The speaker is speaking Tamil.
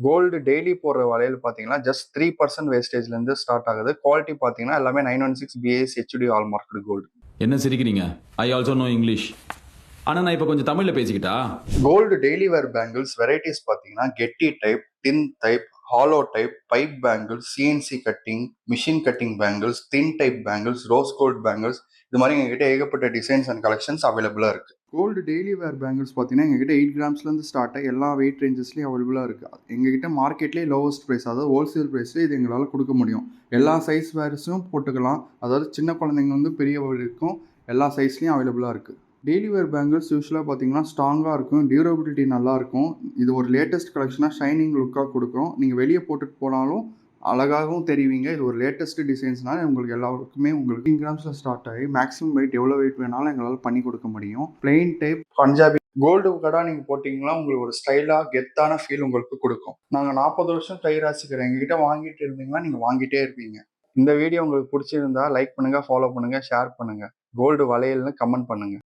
கோல்டு டெய்லி போடுற வளையல் பார்த்தீங்கன்னா ஜஸ்ட் 3% வேஸ்டேஜ்லேருந்து ஸ்டார்ட் ஆகுது. குவாலிட்டி பார்த்தீங்கன்னா எல்லாமே 916 BIS HUD ஹால்மார்க்டு கோல்டு. என்ன சிரிக்கிறீங்க? I also no English. ஆனா நான் இப்போ கொஞ்சம் தமிழ்ல பேசிக்கிட்டா? Gold daily wear bangles varieties பார்த்தீங்கன்னா கெட்டி type, tin type, hollow type, pipe bangles, CNC cutting, machine cutting bangles, thin type bangles, rose gold bangles, இது மாதிரி எங்ககிட்ட ஏகப்பட்ட டிசைன்ஸ் அண்ட் கலெக்ஷன்ஸ் அவைலபிளாக இருக்குது. கோல்டு டெய்லி வேர் பேங்கிள்ஸ் பார்த்தீங்கன்னா எங்ககிட்ட 8 கிராம்ஸ்லேருந்து ஸ்டார்ட் ஆகி எல்லா வெயிட் ரேஞ்சஸ்லேயும் அவைலபிளாக இருக்குது. எங்ககிட்ட மார்க்கெட்லேயே லோவஸ்ட் ப்ரைஸ், அதாவது ஹோல்சேல் ப்ரைஸில் இது எங்களால் கொடுக்க முடியும். எல்லா சைஸ் வேர்ஸும் போட்டுக்கலாம், அதாவது சின்ன குழந்தைங்க வந்து பெரியவர்களுக்கும் எல்லா சைஸ்லேயும் அவைலபிளாக இருக்குது. டெய்லி வேர் பேங்கிள்ஸ் யூஸ்வலாக பார்த்தீங்கன்னா ஸ்ட்ராங்காக இருக்கும், டியூரபிலிட்டி நல்லாயிருக்கும். இது ஒரு லேட்டஸ்ட் கலெக்ஷனாக ஷைனிங் லுக்காக கொடுக்கும். நீங்கள் வெளியே போட்டுட்டு போனாலும் அழகாகவும் தெரிவிங்க. இது ஒரு லேட்டஸ்ட் டிசைன்ஸ்னால உங்களுக்கு எல்லாருக்குமே உங்களுக்கு 15 கிராம்ஸில் ஸ்டார்ட் ஆகி மேக்ஸிமம் வெயிட் எவ்வளோ வெயிட் வேணாலும் எங்களால் பண்ணி கொடுக்க முடியும். பிளெயின் டைப் பஞ்சாபி கோல்டு கடை நீங்கள் போட்டிங்கன்னா உங்களுக்கு ஒரு ஸ்டைலாக கெத்தான ஃபீல் உங்களுக்கு கொடுக்கும். நாங்கள் 40 வருஷம் கை ராசிக்கிறோம். எங்ககிட்ட வாங்கிட்டு இருந்தீங்கன்னா நீங்கள் வாங்கிட்டே இருப்பீங்க. இந்த வீடியோ உங்களுக்கு பிடிச்சிருந்தா லைக் பண்ணுங்கள், ஃபாலோ பண்ணுங்கள், ஷேர் பண்ணுங்கள். கோல்டு வளையல்னு கமெண்ட் பண்ணுங்கள்.